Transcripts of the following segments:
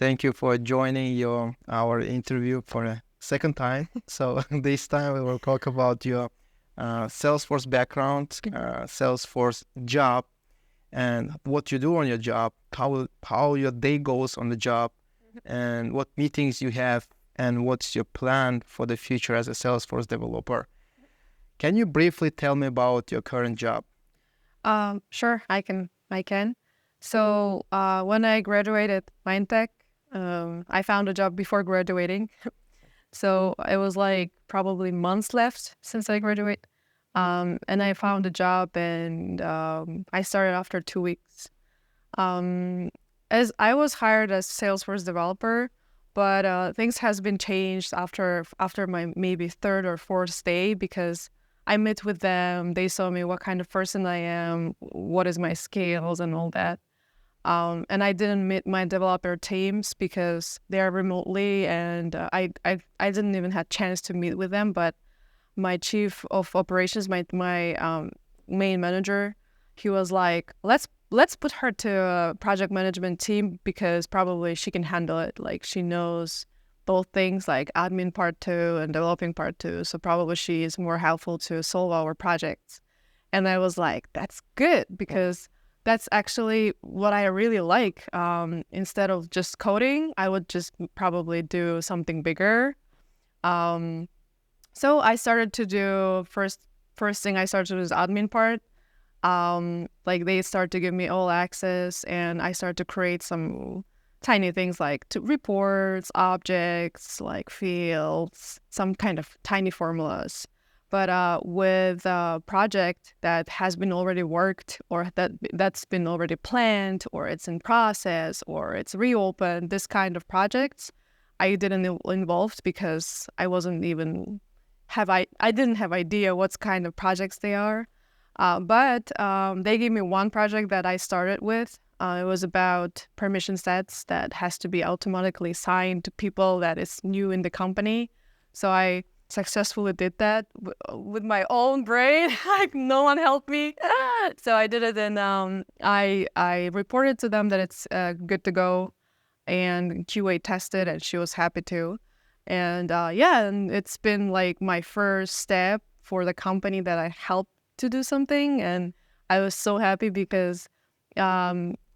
Thank you for joining our interview for a second time. So this time we will talk about your Salesforce background, Salesforce job, and what you do on your job, how your day goes on the job, and what meetings you have, and what's your plan for the future as a Salesforce developer. Can you briefly tell me about your current job? Sure, I can. So when I graduated Mindtek, I found a job before graduating. So it was like probably months left since I graduate. And I found a job and I started after 2 weeks. Um, as I was hired as Salesforce developer, but things has been changed after my maybe third or fourth day because I met with them. They saw me what kind of person I am, what is my skills, and all that. And I didn't meet my developer teams because they are remotely, and I didn't even have chance to meet with them. But my chief of operations, my main manager, he was like, let's put her to a project management team because probably she can handle it. Like she knows both things, like admin part two and developing part two. So probably she is more helpful to solve our projects. And I was like, that's good because that's actually what I really like. Instead of just coding, I would just probably do something bigger. Um, so I started to do first thing I started to do is admin part. Like they start to give me all access, and I start to create some tiny things like reports, objects, like fields, some kind of tiny formulas. But with a project that has been already worked, or that's been already planned, or it's in process, or it's reopened, this kind of projects, I didn't involved because I wasn't even I didn't have idea what kind of projects they are. But they gave me one project that I started with. It was about permission sets that has to be automatically signed to people that is new in the company. So I successfully did that with my own brain. Like no one helped me. So I did it, and I reported to them that it's good to go, and QA tested, and she was happy too. And and it's been like my first step for the company that I helped to do something, and I was so happy because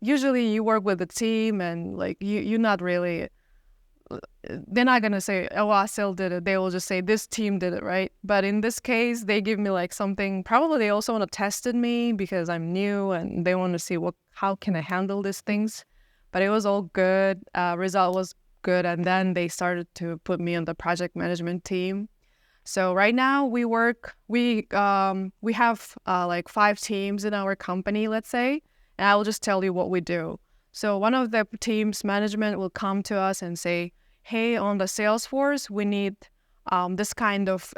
usually you work with a team and like you're not really they're not gonna say, oh, Asel did it. They will just say this team did it, right? But in this case, they give me like something. Probably they also want to test me because I'm new and they want to see how can I handle these things. But it was all good. Result was good, and then they started to put me on the project management team. So right now we have like 5 teams in our company, let's say, and I will just tell you what we do. So one of the teams management will come to us and say, hey, on the Salesforce, we need this kind of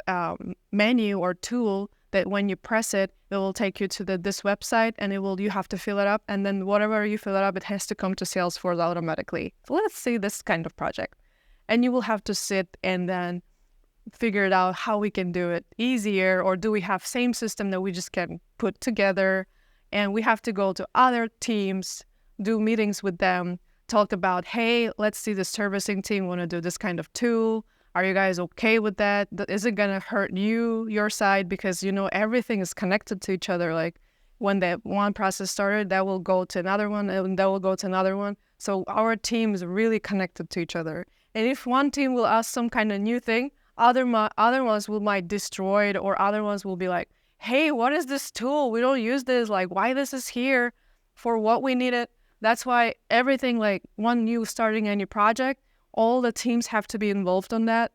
menu or tool that when you press it, it will take you to this website, and you have to fill it up. And then whatever you fill it up, it has to come to Salesforce automatically. So let's say this kind of project. And you will have to sit and then figure it out how we can do it easier, or do we have same system that we just can put together, and we have to go to other teams, do meetings with them, talk about, hey, let's see, the servicing team want to do this kind of tool. Are you guys okay with that? Is it going to hurt your side? Because, everything is connected to each other. Like when that one process started, that will go to another one, and that will go to another one. So our team is really connected to each other. And if one team will ask some kind of new thing, other ones might destroy it, or other ones will be like, hey, what is this tool? We don't use this. Like, why this is here? For what we need it? That's why everything, like one new starting any project, all the teams have to be involved on that,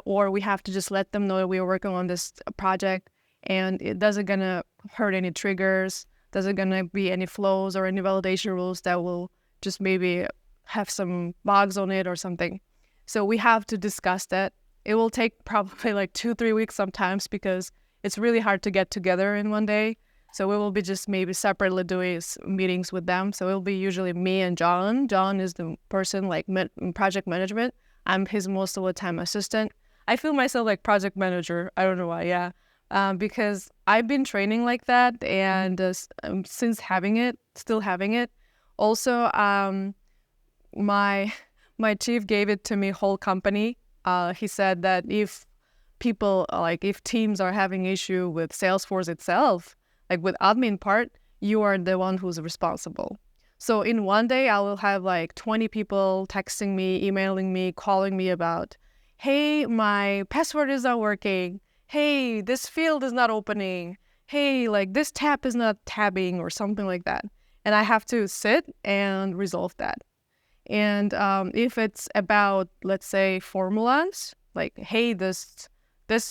or we have to just let them know that we are working on this project, and it doesn't gonna hurt any triggers, doesn't gonna be any flows or any validation rules that will just maybe have some bugs on it or something. So we have to discuss that. It will take probably like 2-3 weeks sometimes because it's really hard to get together in one day. So we will be just maybe separately doing meetings with them. So it will be usually me and John. John is the person like project management. I'm his most of the time assistant. I feel myself like project manager. I don't know why. Yeah. Because I've been training like that, and since still having it. Also, my My chief gave it to me whole company. He said that if people if teams are having issue with Salesforce itself, like with admin part, you are the one who's responsible. So in one day, I will have like 20 people texting me, emailing me, calling me about, hey, my password is not working. Hey, this field is not opening. Hey, like this tab is not tabbing or something like that. And I have to sit and resolve that. And if it's about, let's say, formulas, like, hey, this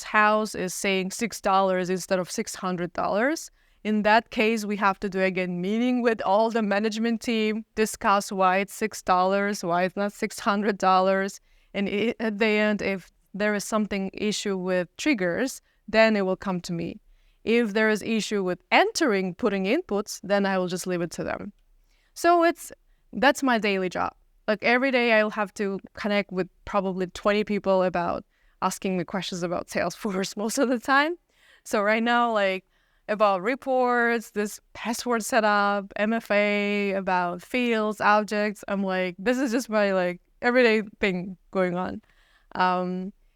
house is saying $6 instead of $600. In that case, we have to do again meeting with all the management team, discuss why it's $6, why it's not $600, and at the end, if there is something issue with triggers, then it will come to me. If there is issue with putting inputs, then I will just leave it to them. So that's my daily job. Like every day I'll have to connect with probably 20 people about asking me questions about Salesforce most of the time. So right now, like about reports, this password setup, MFA, about fields, objects, I'm like, this is just my like everyday thing going on.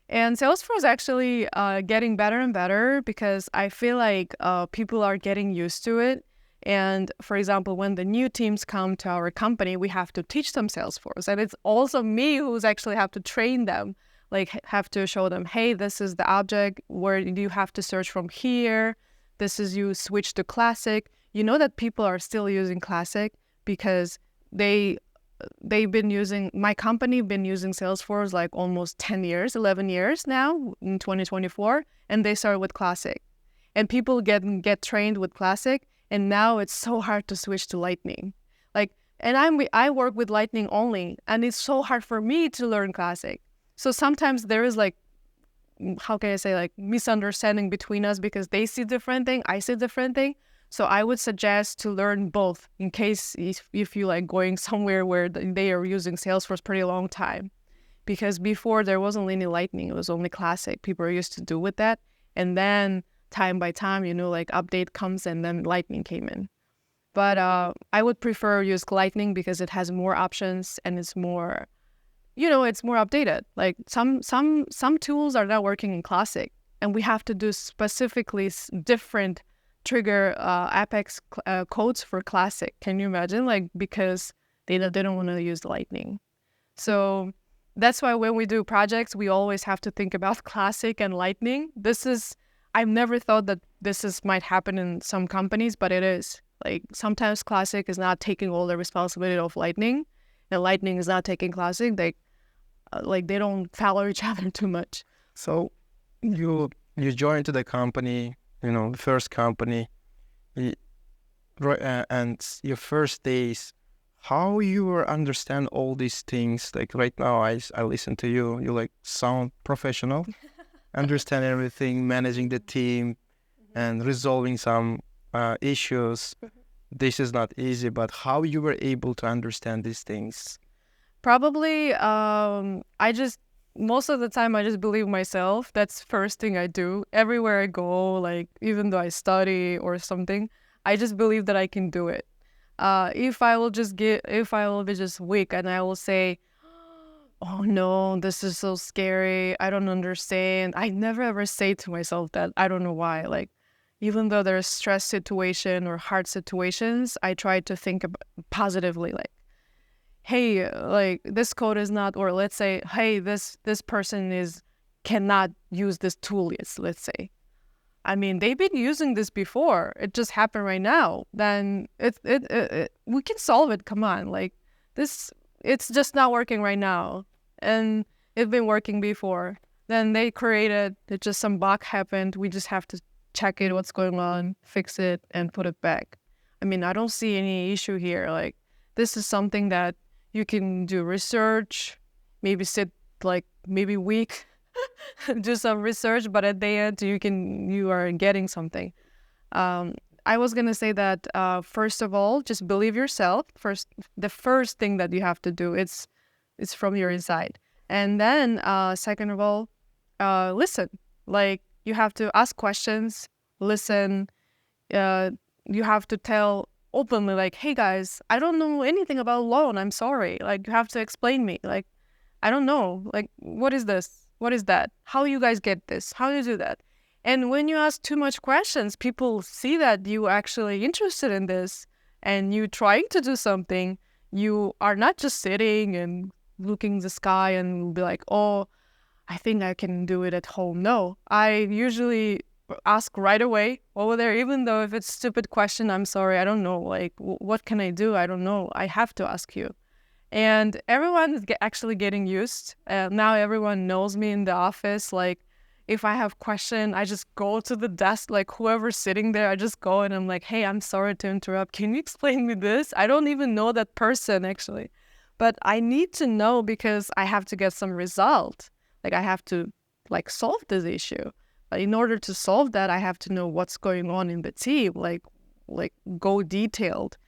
And Salesforce actually getting better and better because I feel like people are getting used to it. And for example, when the new teams come to our company, we have to teach them Salesforce. And it's also me who's actually have to train them, like have to show them, hey, this is the object, where you have to search from here. This is you switch to Classic. You know that people are still using Classic because they've been using, my company been using Salesforce like almost 10 years, 11 years now in 2024, and they started with Classic. And people get trained with Classic, and now it's so hard to switch to Lightning. Like, and I work with Lightning only, and it's so hard for me to learn Classic. So sometimes there is like, how can I say, like misunderstanding between us because they see different thing, I see different thing. So I would suggest to learn both in case if you like going somewhere where they are using Salesforce pretty long time. Because before there wasn't any Lightning, it was only Classic. People are used to do with that. And then time by time, like update comes and then Lightning came in. But I would prefer use Lightning because it has more options and it's more, it's more updated. Like some tools are not working in Classic, and we have to do specifically different trigger Apex codes for Classic. Can you imagine? Like because they don't want to use Lightning. So that's why when we do projects, we always have to think about Classic and Lightning. I've never thought that might happen in some companies, but it is. Like sometimes Classic is not taking all the responsibility of Lightning, and Lightning is not taking Classic. They don't follow each other too much. So you joined the company, the first company, and your first days. How you understand all these things? Like right now, I listen to you. You like sound professional. Understand everything, managing the team, and resolving some issues. This is not easy, but how you were able to understand these things? Probably, most of the time I just believe myself. That's first thing I do. Everywhere I go, like even though I study or something, I just believe that I can do it. If I will be just weak and I will say, oh no, this is so scary, I don't understand. I never ever say to myself that. I don't know why. Like, even though there's stress situation or hard situations, I try to think positively, like, hey, like this code is not, or let's say, hey, this person cannot use this tool yet, let's say. I mean, they've been using this before. It just happened right now. Then we can solve it. Come on, like this, it's just not working right now. And it's been working before. Then they created, it just some bug happened. We just have to check it, what's going on, fix it, and put it back. I mean, I don't see any issue here. Like, this is something that you can do research, maybe sit like maybe week, do some research, but at the end you are getting something. I was gonna say that first of all, just believe yourself. The first thing that you have to do it's from your inside, and then second of all, listen. Like you have to ask questions, listen. You have to tell openly, like, hey guys, I don't know anything about loan. I'm sorry. Like you have to explain me. Like I don't know. Like, what is this? What is that? How you guys get this? How do you do that? And when you ask too much questions, people see that you actually interested in this and you trying to do something. You are not just sitting and looking the sky and be like, oh, I think I can do it at home. No, I usually ask right away over there, even though if it's stupid question, I'm sorry, I don't know. Like, what can I do? I don't know. I have to ask you. And everyone is actually getting used. Now everyone knows me in the office. Like, if I have question, I just go to the desk, like whoever's sitting there, I just go and I'm like, hey, I'm sorry to interrupt. Can you explain me this? I don't even know that person actually, but I need to know because I have to get some result. Like I have to like solve this issue. But in order to solve that, I have to know what's going on in the team, like go detailed.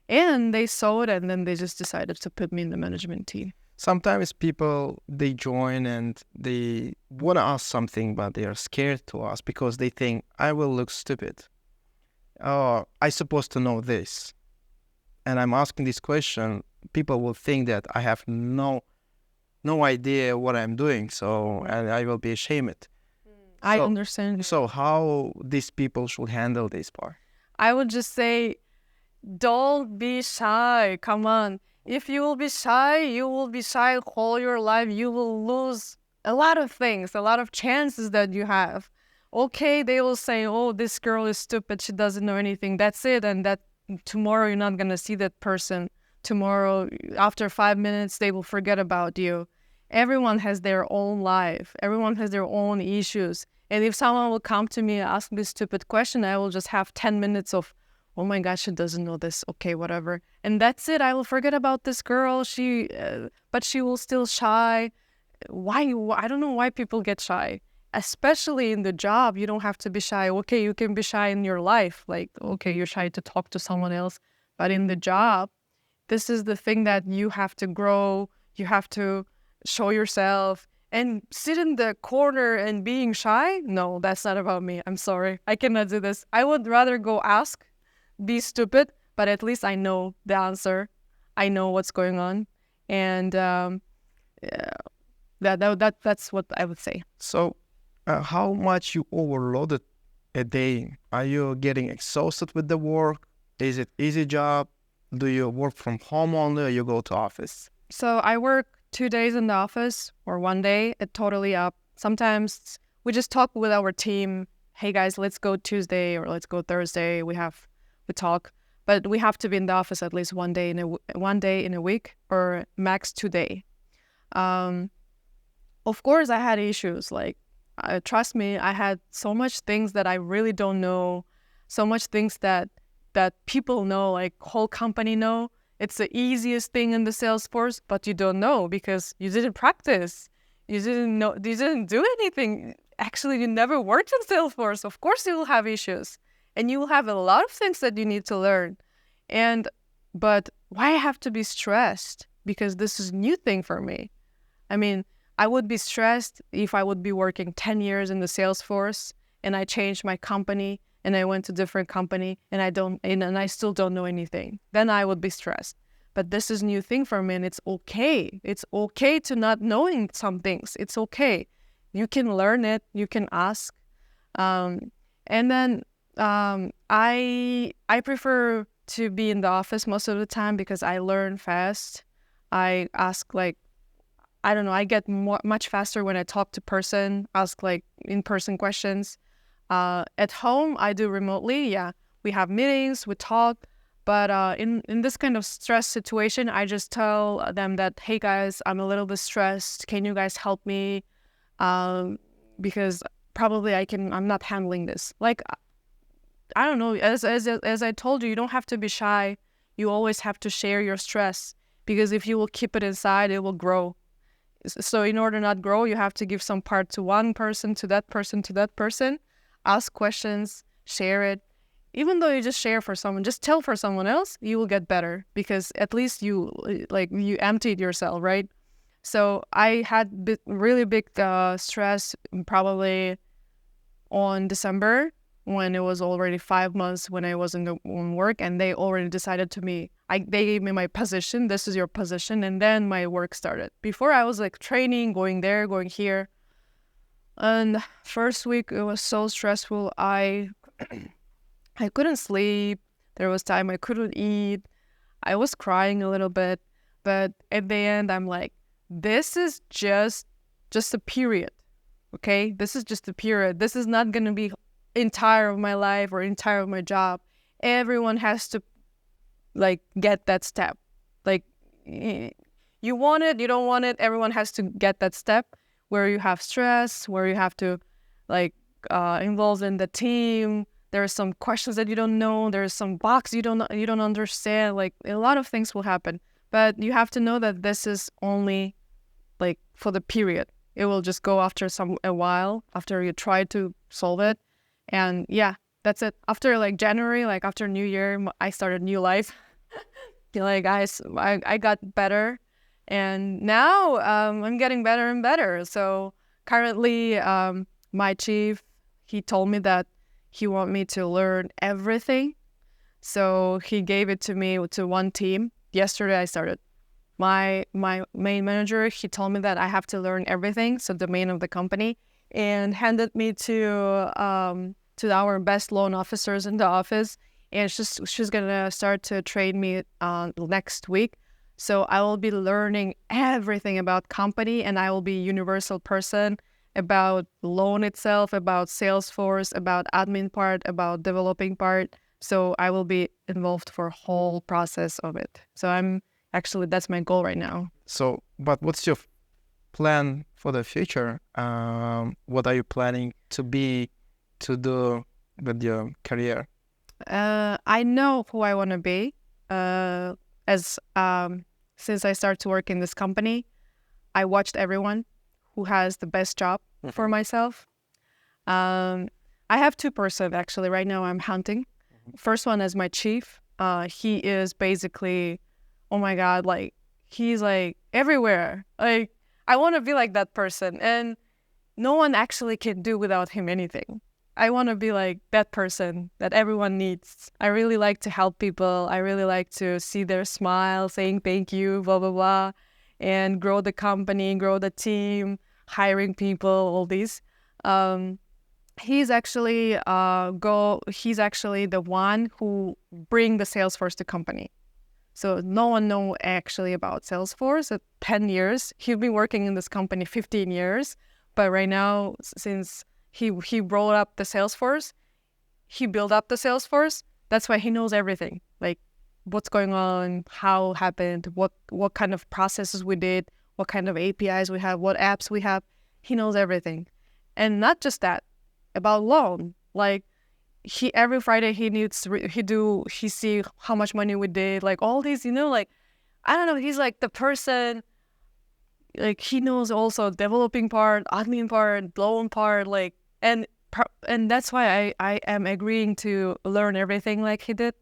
And they saw it and then they just decided to put me in the management team. Sometimes people, they join and they want to ask something, but they are scared to ask because they think, I will look stupid. Oh, I supposed to know this. And I'm asking this question, people will think that I have no idea what I'm doing, so and I will be ashamed. I So, understand you. so how these people should handle this part? I would just say, don't be shy. Come on. If you will be shy, you will be shy all your life. You will lose a lot of things, a lot of chances that you have. Okay, they will say, oh, this girl is stupid. She doesn't know anything. That's it. And that tomorrow you're not going to see that person. Tomorrow, after 5 minutes, they will forget about you. Everyone has their own life. Everyone has their own issues. And if someone will come to me and ask me a stupid question, I will just have 10 minutes of, oh my gosh, she doesn't know this. Okay, whatever. And that's it. I will forget about this girl. But she will still shy. Why? I don't know why people get shy. Especially in the job, you don't have to be shy. Okay, you can be shy in your life. Like, okay, you're shy to talk to someone else. But in the job, this is the thing that you have to grow. You have to show yourself. And sit in the corner and being shy? No, that's not about me. I'm sorry. I cannot do this. I would rather go ask, be stupid, but at least I know the answer. I know what's going on. And yeah, that's what I would say. So, how much you overloaded a day? Are you getting exhausted with the work? Is it easy job? Do you work from home only or you go to office? So I work 2 days in the office or 1 day. It totally up. Sometimes we just talk with our team. Hey guys, let's go Tuesday or let's go Thursday. We talk, but we have to be in the office at least 1 day in a week or max 2 days. Of course, I had issues. Like, trust me, I had so much things that I really don't know. So much things that people know, like whole company know. It's the easiest thing in the Salesforce, but you don't know because you didn't practice. You didn't know. You didn't do anything. Actually, you never worked in Salesforce. Of course, you will have issues, and you will have a lot of things that you need to learn. But why I have to be stressed? Because this is a new thing for me. I mean, I would be stressed if I would be working 10 years in the Salesforce and I changed my company and I went to a different company and I still don't know anything. Then I would be stressed. But this is a new thing for me and it's okay. It's okay to not knowing some things. It's okay. You can learn it. You can ask. And then I prefer to be in the office most of the time because I learn fast. I ask like, I don't know, I get much faster when I talk to person, ask like in-person questions. At home, I do remotely. Yeah, we have meetings, we talk. But in this kind of stress situation, I just tell them that, hey guys, I'm a little bit stressed. Can you guys help me? Because probably I'm not handling this. Like, I don't know, as I told you, you don't have to be shy. You always have to share your stress because if you will keep it inside, it will grow. So in order not grow, you have to give some part to one person, to that person, to that person. Ask questions, share it. Even though you just share for someone, just tell for someone else, you will get better because at least you emptied yourself, right? So I had really big stress probably on December. when it was already 5 months when I was in work, and they already decided to me. They gave me my position. This is your position, and then my work started. Before I was like training, going there, going here, and first week it was so stressful. I couldn't sleep. There was time I couldn't eat. I was crying a little bit, but at the end, I'm like, this is just a period, okay? This is just a period. This is not gonna be entire of my life or entire of my job. Everyone has to like get that step. Like you want it, you don't want it. Everyone has to get that step where you have stress, where you have to like involve in the team. There are some questions that you don't know. There's some box you don't understand. Like a lot of things will happen, but you have to know that this is only like for the period. It will just go after a while after you try to solve it, and yeah, that's it. After like January, like after New Year, I started new life. Like I got better, and now I'm getting better and better. So currently, my chief, he told me that he want me to learn everything. So he gave it to me to one team. Yesterday I started. My main manager, he told me that I have to learn everything, so the main of the company, and handed me to our best loan officers in the office, and she's gonna start to train me next week. So I will be learning everything about company, and I will be a universal person about loan itself, about Salesforce, about admin part, about developing part. So I will be involved for whole process of it. So actually, that's my goal right now. So, but what's your plan for the future? What are you planning to do with your career? I know who I want to be. As since I started to work in this company, I watched everyone who has the best job for myself. I have two person actually right now. I'm hunting. First one is my chief. He is basically, oh my God, like he's like everywhere. Like I want to be like that person, and no one actually can do without him anything. I want to be like that person that everyone needs. I really like to help people. I really like to see their smile, saying thank you, blah, blah, blah, and grow the company, grow the team, hiring people, all these. He's actually he's actually the one who bring the Salesforce to company. So no one know actually about Salesforce at 10 years. He's been working in this company 15 years, but right now, since he rolled up the Salesforce, he built up the Salesforce. That's why he knows everything, like what's going on, how happened, what kind of processes we did, what kind of APIs we have, what apps we have. He knows everything. And not just that, about loan. Like every Friday he see how much money we did, like all these, like I don't know, he's like the person, like he knows also developing part, admin part, loan part, like and that's why I am agreeing to learn everything like he did.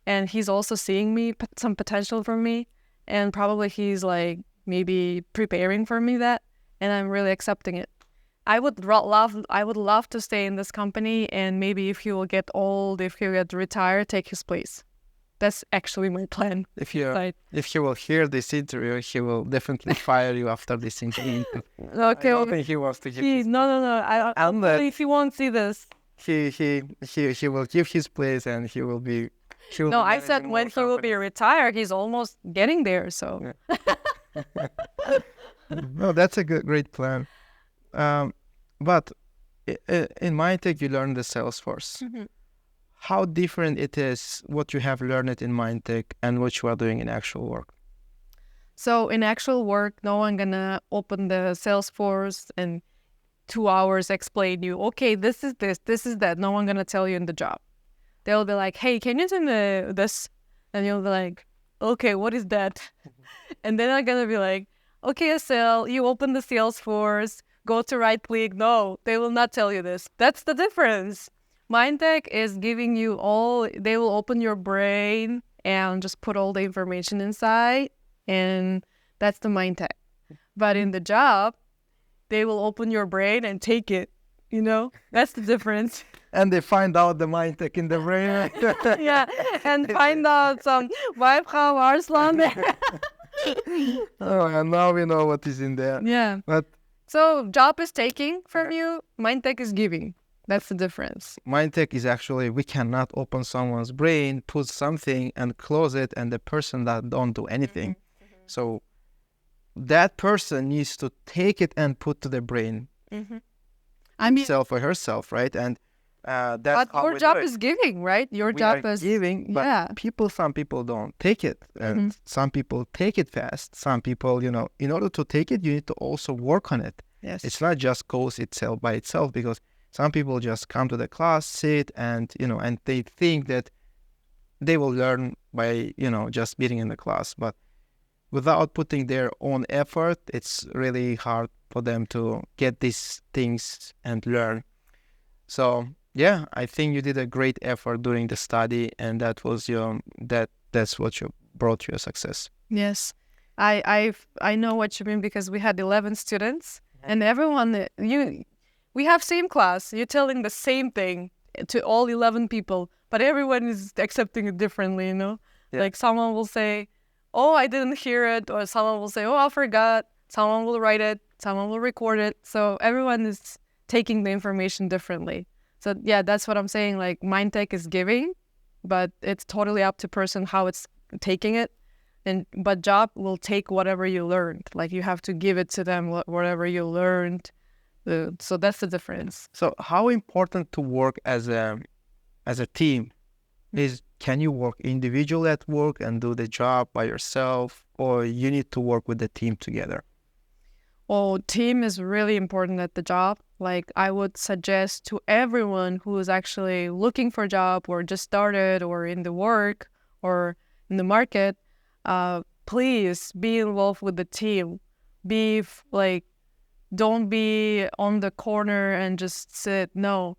And he's also seeing me some potential from me, and probably he's like maybe preparing for me that, and I'm really accepting it. I would love to stay in this company, and maybe if he will get old, if he will get retired, take his place. That's actually my plan. If he will hear this interview, he will definitely fire you after this interview. Okay. I don't think he wants to give. No. Only if he won't see this. He will give his place, and he will be. No, I said when he will be retired. He's almost getting there. So. Yeah. No, that's a great plan. But in Mindtek, you learn the Salesforce. Mm-hmm. How different it is what you have learned in Mindtek and what you are doing in actual work? So in actual work, no one gonna open the Salesforce and 2 hours explain you, okay, this is that. No one gonna tell you in the job. They'll be like, hey, can you do this? And you'll be like, okay, what is that? And then I'm gonna be like, okay, Asel, you open the Salesforce, go to right click. No, they will not tell you this. That's the difference. Mindtek is giving you they will open your brain and just put all the information inside, and that's the Mindtek. But in the job, they will open your brain and take it, that's the difference. And they find out the Mindtek in the brain. Yeah, and find out some why Frau Arslan. Oh, and now we know what is in there. Yeah. But So job is taking from you, Mindtek is giving. That's the difference. Mindtek is actually, we cannot open someone's brain, put something and close it, and the person that don't do anything. So that person needs to take it and put to the brain, I mean, himself or herself, right? And that's but how your we job do it. is giving, right? Your We job are is giving, but yeah. some people don't take it. And some people take it fast. Some people, in order to take it, you need to also work on it. Yes. It's not just goes itself by itself, because some people just come to the class, sit, and, and they think that they will learn by, just being in the class. But without putting their own effort, it's really hard for them to get these things and learn. So yeah, I think you did a great effort during the study, and that was that's what brought you a success. Yes. I know what you mean, because we had 11 students and everyone we have same class. You're telling the same thing to all 11 people, but everyone is accepting it differently, Yeah. Like someone will say, "Oh, I didn't hear it," or someone will say, "Oh, I forgot." Someone will write it, someone will record it. So everyone is taking the information differently. So yeah, that's what I'm saying. Like Mindtek is giving, but it's totally up to person how it's taking it. But job will take whatever you learned. Like you have to give it to them, whatever you learned. So that's the difference. So how important to work as a team is? Can you work individually at work and do the job by yourself, or you need to work with the team together? Oh, team is really important at the job. Like I would suggest to everyone who is actually looking for a job or just started or in the work or in the market, please be involved with the team. Don't be on the corner and just sit. No.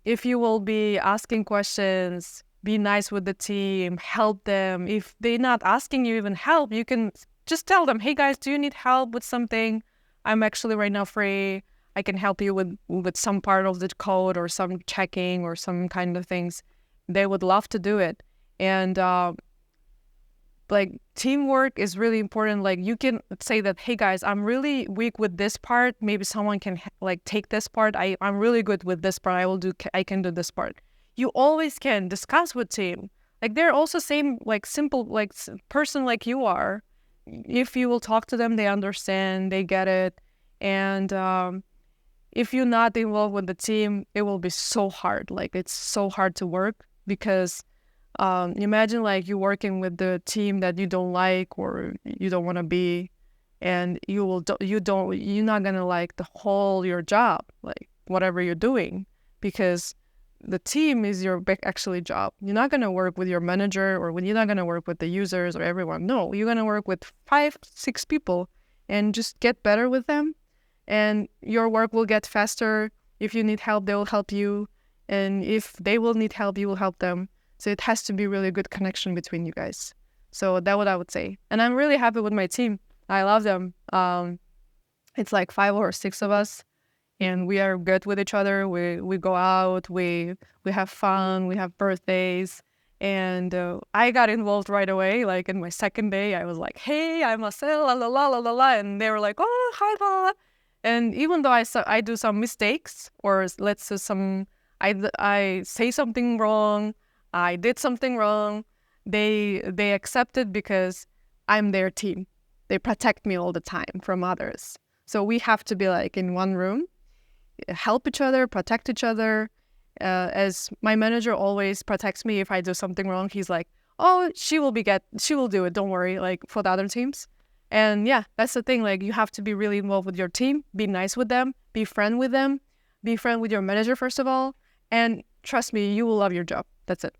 If you will be asking questions, be nice with the team, help them. If they're not asking you even help, you can just tell them, "Hey guys, do you need help with something? I'm actually right now free. I can help you with some part of the code or some checking or some kind of things." They would love to do it. And teamwork is really important. Like you can say that, "Hey guys, I'm really weak with this part. Maybe someone can take this part. I'm really good with this part. I can do this part." You always can discuss with team. Like they're also same simple person like you are. If you will talk to them, they understand, they get it. And if you're not involved with the team, it will be so hard. Like it's so hard to work, because imagine you're working with the team that you don't like or you don't want to be, and you're not gonna like your job, like whatever you're doing, because the team is your actually job. You're not gonna work with your manager, or you're not gonna work with the users or everyone. No, you're gonna work with 5-6 people and just get better with them, and your work will get faster. If you need help, they will help you, and if they will need help, you will help them. So it has to be really good connection between you guys. So that's what I would say. And I'm really happy with my team. I love them. It's 5 or 6 of us, and we are good with each other. We go out, we have fun, we have birthdays. And I got involved right away. Like in my second day, I was like, "Hey, I'm Asel, la la la la la la," and they were like, "Oh, hi, la la." And even though I do some mistakes, or let's say I say something wrong, I did something wrong, they accept it, because I'm their team. They protect me all the time from others. So we have to be in one room, help each other, protect each other. As my manager always protects me if I do something wrong. He's like, "Oh, she will do it. Don't worry." For the other teams. And yeah, that's the thing. You have to be really involved with your team, be nice with them, be friend with them, be friend with your manager first of all. And trust me, you will love your job. That's it.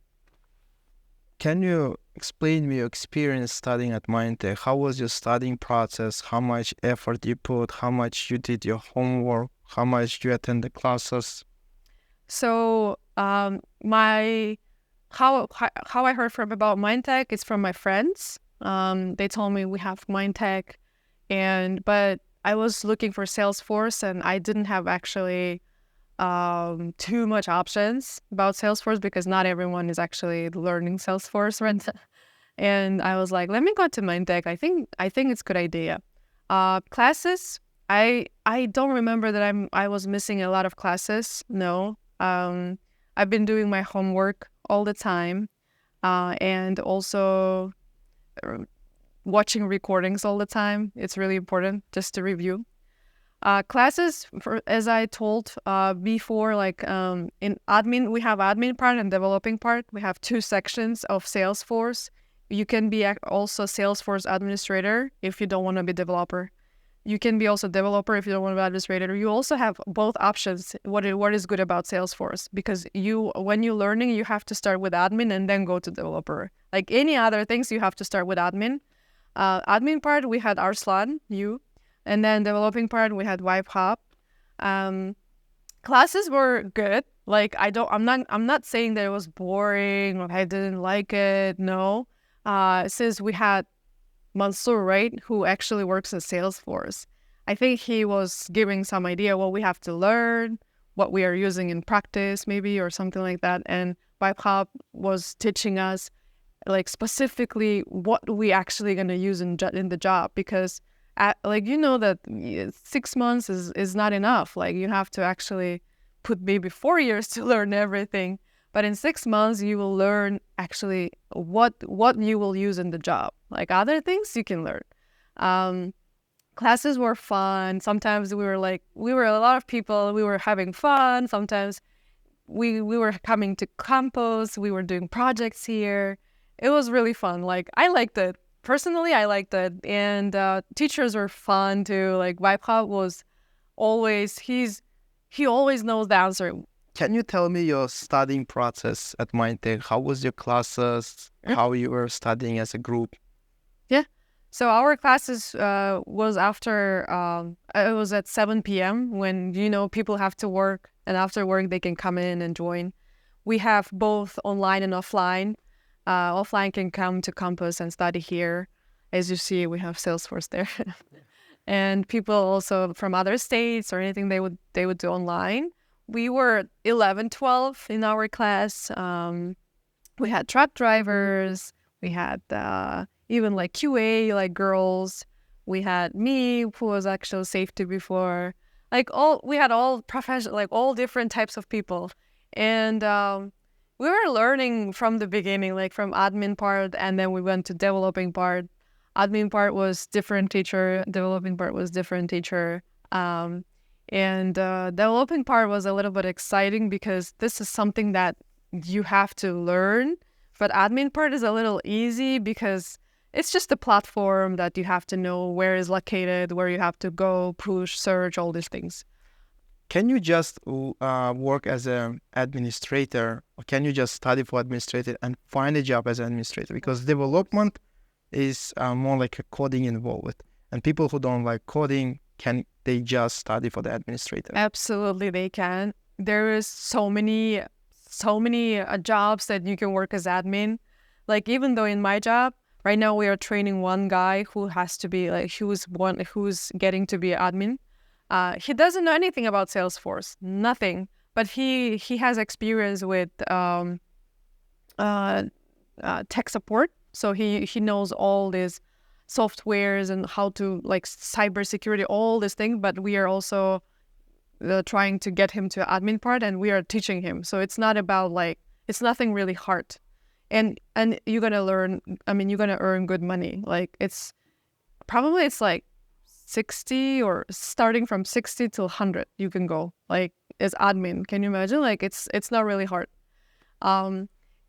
Can you explain me your experience studying at Mindtek? How was your studying process? How much effort you put? How much you did your homework? How much you attend the classes? So how I heard about Mindtek is from my friends. They told me we have Mindtek, but I was looking for Salesforce, and I didn't have actually too much options about Salesforce because not everyone is actually learning Salesforce right now. And I was like, let me go to Mindtek. I think it's a good idea. Classes, I don't remember that I was missing a lot of classes. No. I've been doing my homework all the time, and also uh, watching recordings all the time. It's really important just to review. Classes, as I told before, like in admin, we have admin part and developing part. We have two sections of Salesforce. You can be also Salesforce administrator if you don't want to be developer. You can be also developer if you don't want to be administrator. You also have both options. What is good about Salesforce? Because when you're learning, you have to start with admin and then go to developer. Like any other things, you have to start with admin. Admin part, we had Arslan, you, and then developing part, we had Vibe Hop. Classes were good. Like I'm not saying that it was boring or I didn't like it. No, since we had Mansoor, right, who actually works at Salesforce. I think he was giving some idea what we have to learn, what we are using in practice, maybe, or something like that. And Vibe was teaching us, like, specifically what we actually going to use in the job, because, that 6 months is not enough. Like, you have to actually put maybe 4 years to learn everything. But in 6 months, you will learn actually what you will use in the job. Like other things you can learn. Classes were fun. Sometimes we were a lot of people. We were having fun. Sometimes we were coming to campus. We were doing projects here. It was really fun. Like, I liked it. Personally, I liked it. And teachers were fun too. Like, Vaibhav was always, he always knows the answer. Can you tell me your studying process at Mindtek? How was your classes? How you were studying as a group? Yeah. So our classes was after, it was at 7 p.m. when, people have to work, and after work they can come in and join. We have both online and offline. Offline can come to campus and study here. As you see, we have Salesforce there. And people also from other states or anything, they would do online. We were 11, 12 in our class. We had truck drivers. We had even like QA, like girls. We had me, who was actually safety before. We had all professional, like all different types of people. And we were learning from the beginning, like from admin part, and then we went to developing part. Admin part was different teacher. Developing part was different teacher. And developing part was a little bit exciting because this is something that you have to learn. But admin part is a little easy because it's just a platform that you have to know where is located, where you have to go, push, search, all these things. Can you just work as an administrator, or can you just study for administrator and find a job as an administrator? Because development is more like a coding involved. And people who don't like coding, can they just study for the administrator? Absolutely, they can. There is so many jobs that you can work as admin. Like, even though in my job right now we are training one guy who has to be like who's getting to be admin. He doesn't know anything about Salesforce, nothing. But he has experience with tech support, so he knows all these softwares and how to, like, cybersecurity, all this thing. But we are also trying to get him to admin part, and we are teaching him. So it's not about, like, it's nothing really hard, and you're gonna learn. I mean, you're gonna earn good money. Like, it's like 60, or starting from 60 to 100 you can go, like, as admin. Can you imagine? Like, it's not really hard.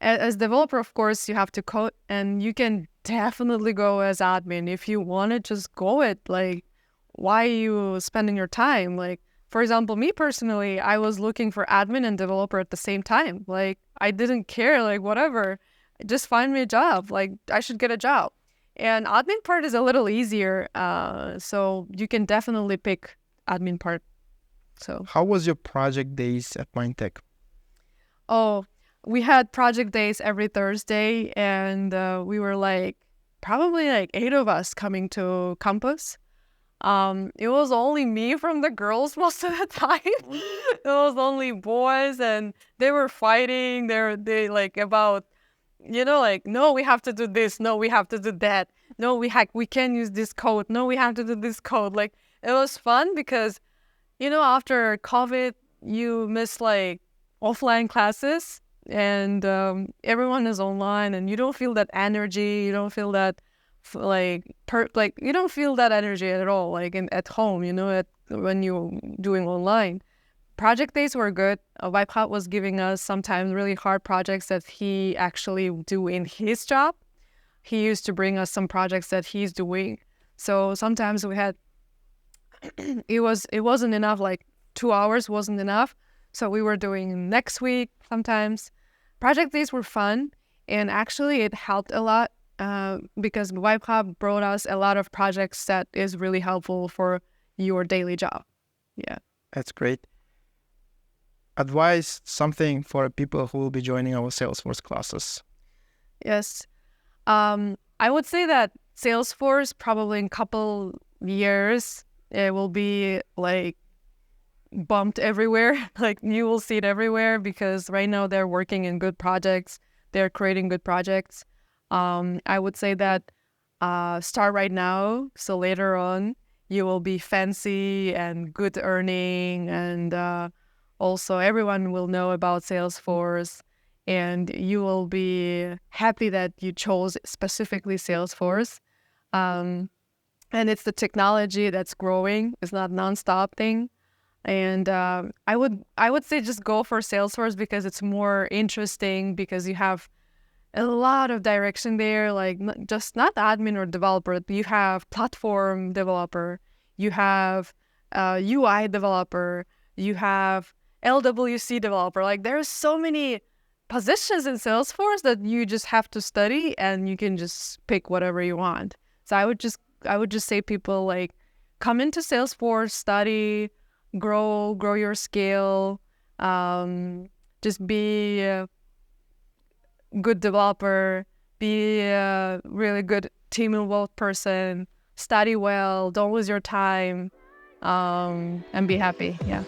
As developer, of course, you have to code, and you can definitely go as admin if you want to. Just go it. Like, why are you spending your time? Like, for example, me personally, I was looking for admin and developer at the same time. Like, I didn't care, like, whatever, just find me a job. Like, I should get a job. And admin part is a little easier, so you can definitely pick admin part. So how was your project days at Mindtek? Oh, we had project days every Thursday, and we were like probably like 8 of us coming to campus. It was only me from the girls most of the time. It was only boys, and they were fighting. They like about, like, no, we have to do this. No, we have to do that. No, we can't use this code. No, we have to do this code. Like, it was fun because, after COVID, you miss like offline classes, and everyone is online, and you don't feel that energy. You don't feel that you don't feel that energy at all, like at home, when you're doing online. Project days were good. Vipat was giving us sometimes really hard projects that he actually do in his job. He used to bring us some projects that he's doing. So sometimes we had it wasn't enough, like 2 hours wasn't enough. So we were doing next week sometimes. Project days were fun, and actually it helped a lot because Vibe Hub brought us a lot of projects that is really helpful for your daily job. Yeah. That's great. Advise something for people who will be joining our Salesforce classes. Yes. I would say that Salesforce probably in a couple years, it will be like bumped everywhere. Like you will see it everywhere because right now they're working in good projects. They're creating good projects. I would say that start right now. So later on, you will be fancy and good earning, and also everyone will know about Salesforce, and you will be happy that you chose specifically Salesforce. Um, and it's the technology that's growing. It's not a nonstop thing. And I would say just go for Salesforce because it's more interesting because you have a lot of direction there, like just not admin or developer. You have platform developer, you have UI developer, you have LWC developer. Like there's so many positions in Salesforce that you just have to study, and you can just pick whatever you want. So I would just say people like come into Salesforce, study, grow your skill, just be good developer, be a really good team involved person, study well, don't lose your time, and be happy. Yeah.